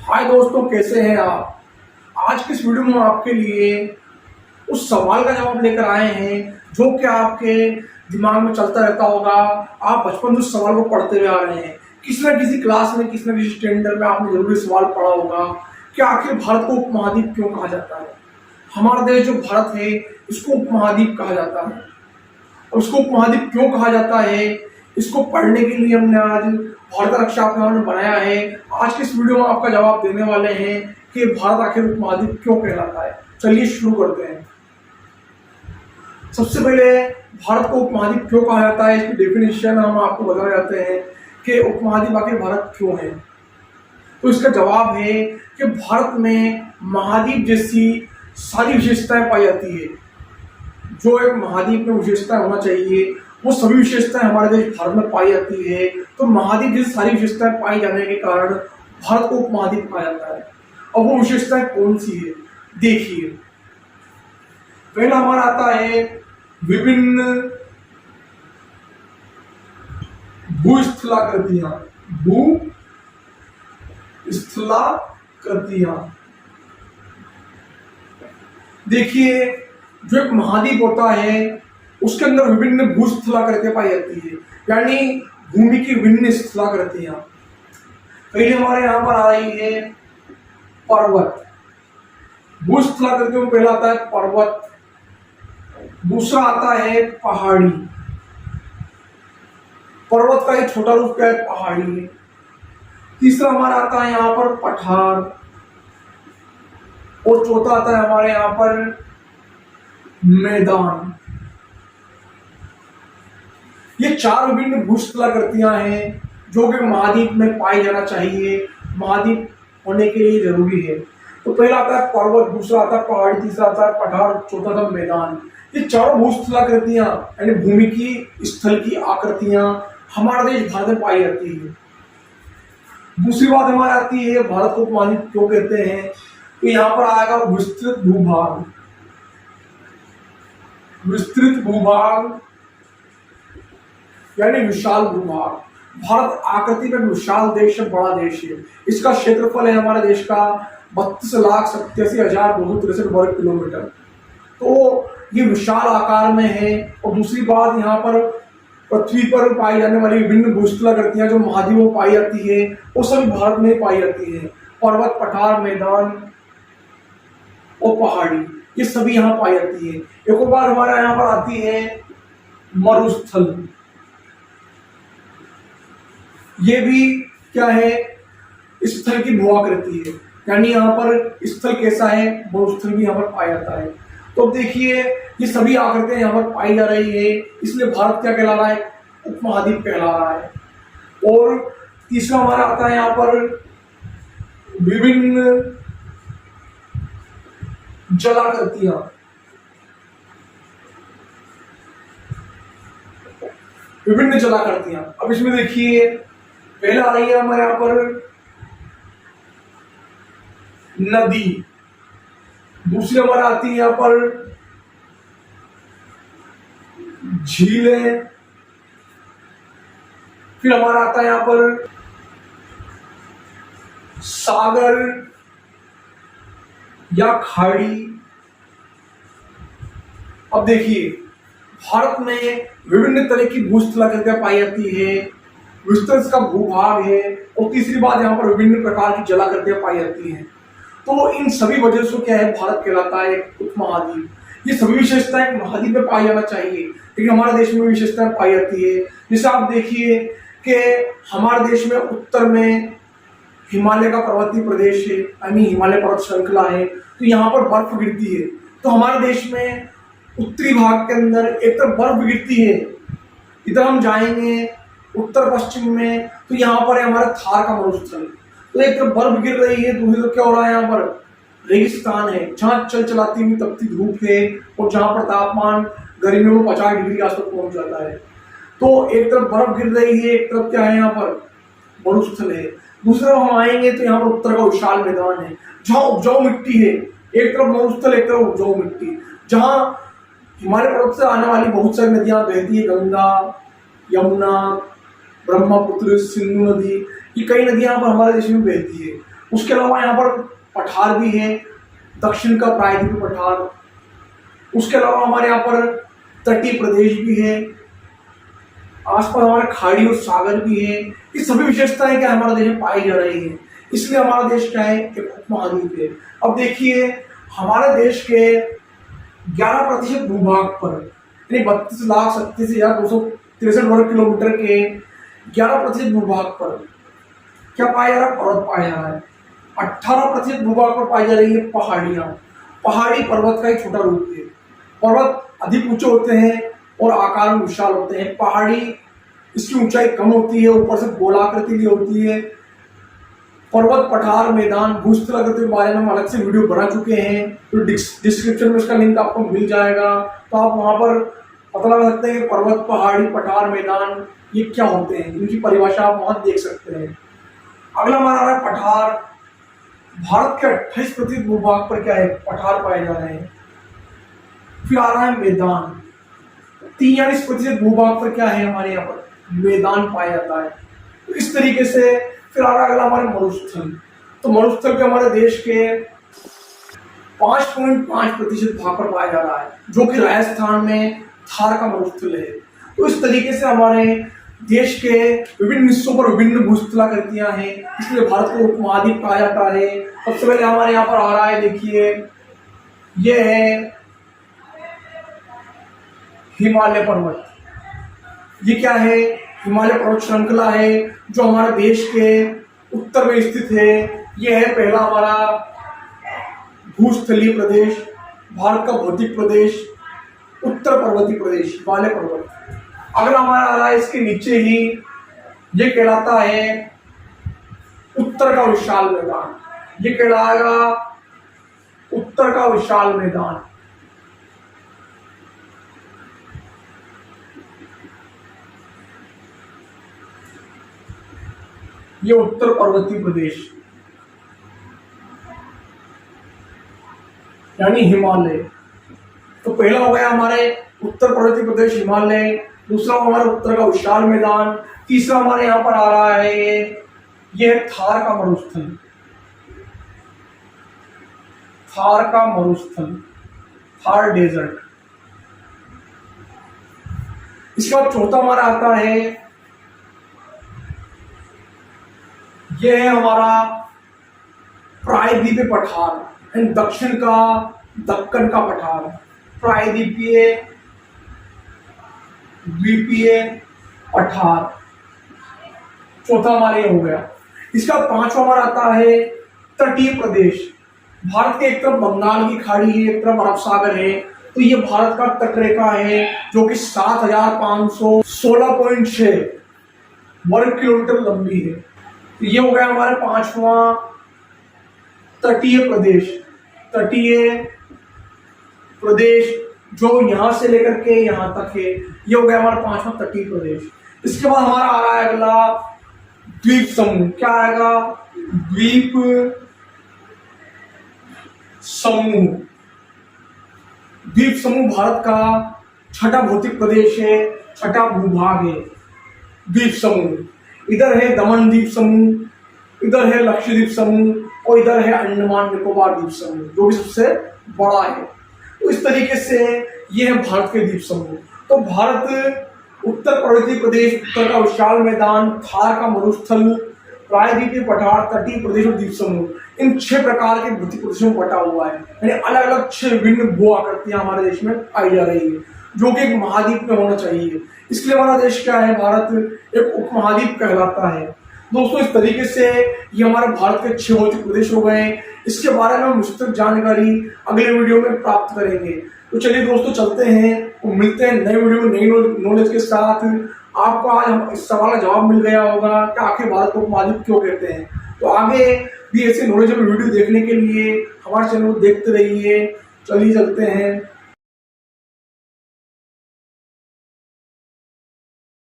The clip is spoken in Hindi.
हाय दोस्तों, कैसे हैं आप। आज की इस वीडियो में हम आपके लिए उस सवाल का जवाब लेकर आए हैं जो कि आपके दिमाग में चलता रहता होगा। आप बचपन से उस सवाल को पढ़ते हुए आ रहे हैं। किसी न किसी क्लास में, किसी न किसी स्टैंडर्ड में आपने जरूर सवाल पढ़ा होगा कि आखिर भारत को उपमहाद्वीप क्यों कहा जाता है। हमारा देश जो भारत है इसको उपमहाद्वीप कहा जाता है। और उसको उपमहाद्वीप क्यों कहा जाता है, इसको पढ़ने के लिए हमने आज भारत रक्षा अभियान बनाया है। आज के इस वीडियो में आपका जवाब देने वाले हैं कि भारत आखिर उपमहाद्वीप क्यों कहलाता है। चलिए शुरू करते हैं। सबसे पहले भारत को उपमहाद्वीप क्यों कहा जाता है, इसकी डेफिनेशन हम आपको बता जाते हैं कि उपमहाद्वीप आखिर भारत क्यों है। तो इसका जवाब है कि भारत में महाद्वीप जैसी सारी विशेषताएं पाई जाती है। जो एक महाद्वीप में विशेषता होना चाहिए वो सभी विशेषताएं हमारे देश भारत में पाई जाती है। तो महाद्वीप जैसी सारी विशेषताएं पाई जाने के कारण भारत को उपमहाद्वीप कहा जाता है। अब वो विशेषताएं कौन सी है, देखिए। पहला हमारा आता है विभिन्न भूस्थलाकृतियां। भूस्थलाकृतियां देखिए, जो एक महाद्वीप होता है उसके अंदर विभिन्न भूस्थलाकृतियां पाई जाती है, यानी भूमि की विभिन्न स्थलाकृतियां। पहले हमारे यहाँ पर आ रही है पर्वत। भूस्थलाकृतियों में पहला आता है पर्वत, दूसरा आता है पहाड़ी। पर्वत का एक छोटा रूप क्या है, पहाड़ी है। तीसरा हमारा आता है यहाँ पर पठार, और चौथा आता है हमारे यहाँ पर मैदान। ये चार विभिन्न भूस्थलाकृतियां हैं जो कि महाद्वीप में पाई जाना चाहिए, महाद्वीप होने के लिए जरूरी है। तो पहला आता है पर्वत, दूसरा आता है पहाड़ी, तीसरा आता है पठार, चौथा आता है मैदान। ये चारों भूस्थलाकृतियां यानी भूमि की, स्थल की आकृतियां हमारे देश भारत में पाई जाती है। दूसरी बात हमारी आती है भारत को उपमहाद्वीप क्यों कहते हैं। तो यहाँ पर आएगा विस्तृत भूभाग। विस्तृत भूभाग यानी विशाल भूभाग। भारत आकृति में विशाल देश है, बड़ा देश है। इसका क्षेत्रफल है हमारे देश का 32,87,263 वर्ग किलोमीटर। तो ये विशाल आकार में है। और दूसरी बात, यहाँ पर पृथ्वी पर पाई जाने वाली विभिन्न भूस्थलाकृतियां जो महाद्वीप में पाई जाती है वो सभी भारत में पाई जाती है। पर्वत, पठार, मैदान और पहाड़ी, ये सभी यहाँ पाई जाती है। एक और बार हमारे यहाँ पर आती है मरुस्थल। ये भी क्या है, स्थल की भूआकृति है, यानी यहाँ पर स्थल कैसा है, मरुस्थल भी यहाँ पर पाया जाता है। तो देखिए, ये सभी आकृतियां यहाँ पर पाई जा रही है, इसलिए भारत क्या कहला रहा है, उपमहाद्वीप कहला रहा है। और तीसरा हमारा आता है यहाँ पर विभिन्न जलाकृतियां। विभिन्न जलाकृतियां, अब इसमें देखिए पहला आ रही है हमारे यहाँ पर नदी, दूसरी हमारे आती है यहाँ पर झीलें, फिर हमारा आता है यहाँ पर सागर या खाड़ी। अब देखिए, भारत में विभिन्न तरह की भूस्थलाकृतियां पाई जाती है, विस्तृत का भूभाग है, और तीसरी बात यहाँ पर विभिन्न प्रकार की जलाकृतियां पाई जाती हैं। तो इन सभी वजह से क्या है, भारत कहलाता है उपमहाद्वीप। ये सभी विशेषताएं महाद्वीप में पाई जाना चाहिए, लेकिन हमारे देश में विशेषताएं पाई जाती है। जैसे आप देखिए कि हमारे देश में उत्तर में हिमालय का पर्वतीय प्रदेश है, यानी हिमालय पर्वत श्रृंखला है, तो यहाँ पर बर्फ गिरती है। तो हमारे देश में उत्तरी भाग के अंदर एक तरफ बर्फ गिरती है, इधर हम जाएंगे उत्तर पश्चिम में तो यहाँ पर है हमारा थार का मरुस्थल। तो एक तरफ बर्फ गिर रही है, दूसरी तरफ क्या हो रहा है, यहाँ पर रेगिस्तान है जहाँ चल चलाती हुई तपती धूप है, और जहाँ पर तापमान गर्मियों में 50 डिग्री के आसपास पहुंच जाता है। तो एक तरफ बर्फ गिर रही है, एक तरफ क्या है, यहाँ पर मरुस्थल है। दूसरी तरफ हम आएंगे तो यहाँ पर उत्तर का विशाल मैदान है जहाँ उपजाऊ मिट्टी है। एक तरफ मरुस्थल, एक तरफ उपजाऊ मिट्टी, जहाँ हिमालय पर्वत से आने वाली बहुत सारी नदियां बहती है, गंगा, यमुना, ब्रह्मपुत्र, सिंधु नदी, ये कई नदियां पर हमारे देश में बहती है। उसके अलावा यहाँ पर पठार भी है, दक्षिण का प्रायद्वीपीय पठार। उसके अलावा हमारे यहाँ पर तटीय प्रदेश भी है, आसपास हमारे खाड़ी और सागर भी है। ये सभी विशेषताएं क्या हमारे देश में पाई जा रही है, इसलिए हमारा देश क्या है, एक उपमहाद्वीप है। अब देखिए, हमारे देश के 11% भूभाग पर, यानी 32,37,263 वर्ग किलोमीटर के 11% भूभाग पर क्या पाया जा रहा है, पर्वत पाया जा रहा है। 18% भूभाग पर पाई जा रही है पहाड़ियां। पहाड़ी पर्वत का एक छोटा रूप है। पर्वत अधिक ऊंचे होते हैं और आकार में विशाल होते हैं। पहाड़ी, इसकी ऊंचाई कम होती है, ऊपर से गोलाकृति की होती है। पर्वत, पठार, मैदान, भूस्थलाकृति के बारे में हम अलग से वीडियो बना चुके हैं, तो डिस्क्रिप्शन में उसका लिंक आपको मिल जाएगा, तो आप वहां पर पता लगा सकते हैं कि पर्वत, पहाड़ी, पठार, मैदान ये क्या होते हैं, इनकी परिभाषा आप वहां देख सकते हैं। अगला हमारा आ रहा है पठार। भारत के 28% भूभाग पर क्या है, पठार पाए जा रहे हैं। फिर आ रहा है मैदान। 43% भूभाग पर क्या है, हमारे यहाँ पर मैदान पाया जाता है। तो इस तरीके से फिर आ रहा अगला हमारे मरुस्थल। तो मरुस्थल के हमारे देश के 5.5% भाग पर पाया जा रहा है, जो कि राजस्थान में थार का मरुस्थल है। तो इस तरीके से हमारे देश के विभिन्न हिस्सों पर विभिन्न भूस्थलाकृतियां हैं, इसलिए भारत को उपमहाद्वीप कहा जाता है। सबसे पहले हमारे यहाँ पर आ रहा है, देखिए, ये है हिमालय पर्वत। ये क्या है, हिमालय पर्वत श्रृंखला है, जो हमारे देश के उत्तर में स्थित है। यह है पहला हमारा भूस्थलीय प्रदेश, भारत का भौतिक प्रदेश, उत्तर पर्वतीय प्रदेश, हिमालय पर्वत। अगला हमारा आ रहा है इसके नीचे ही, ये कहलाता है उत्तर का विशाल मैदान। ये कहलाएगा उत्तर का विशाल मैदान। ये उत्तर पर्वतीय प्रदेश यानी हिमालय। तो पहला हो गया हमारे उत्तर पर्वतीय प्रदेश, हिमालय। दूसरा हमारा उत्तर का विशाल मैदान। तीसरा हमारे यहाँ पर आ रहा है, ये है थार का मरुस्थल। थार का मरुस्थल, थार डेजर्ट। इसके बाद चौथा हमारा आता है, यह है हमारा प्रायद्वीपीय पठार, दक्षिण का दक्कन का पठार, प्रायद्वीपीय द्वीपीय पठार। चौथा हमारे ये हो गया। इसका पांचवा हमारा आता है तटीय प्रदेश। भारत के एक तरफ बंगाल की खाड़ी है, एक तरफ अरब सागर है, तो ये भारत का तटरेखा है, जो कि 7,516.6 वर्ग किलोमीटर लंबी है। तो ये हो गया हमारा पांचवा तटीय प्रदेश। तटीय प्रदेश जो यहां से लेकर के यहां तक है, ये हो गया हमारा पांचवा तटीय प्रदेश। इसके बाद हमारा आ रहा है अगला द्वीप समूह। क्या आएगा, द्वीप समूह। द्वीप समूह भारत का छठा भौतिक प्रदेश है, छठा भूभाग है। द्वीप समूह, इधर है दमन द्वीप समूह, इधर है लक्षद्वीप समूह और इधर है अंडमान निकोबार द्वीप समूह, जो भी सबसे बड़ा है। तो इस तरीके से ये है भारत के द्वीप समूह। तो भारत उत्तर पर्वतीय प्रदेश, उत्तर का विशाल मैदान, थार का मरुस्थल, प्रायद्वीपीय पठार, तटीय प्रदेश और द्वीप समूह, इन 6 प्रकार के भौतिक प्रदेशों में बटा हुआ है। यानी अलग अलग 6 विभिन्न भू आकृतियां हमारे देश में पाई जा रही है, जो कि एक महाद्वीप में होना चाहिए। इसलिए हमारा देश क्या है, भारत एक उपमहाद्वीप कहलाता है। दोस्तों, इस तरीके से ये हमारे भारत के 6 भौतिक प्रदेश हो गए। इसके बारे में हम विस्तृत जानकारी अगले वीडियो में प्राप्त करेंगे। तो चलिए दोस्तों, चलते हैं और मिलते हैं नए वीडियो में नई नॉलेज के साथ। आपको आज इस सवाल का जवाब मिल गया होगा कि आखिर भारत को उपमहाद्वीप क्यों कहते हैं। तो आगे भी ऐसे नॉलेजेबल वीडियो देखने के लिए हमारे चैनल को देखते रहिए। चलिए चलते हैं।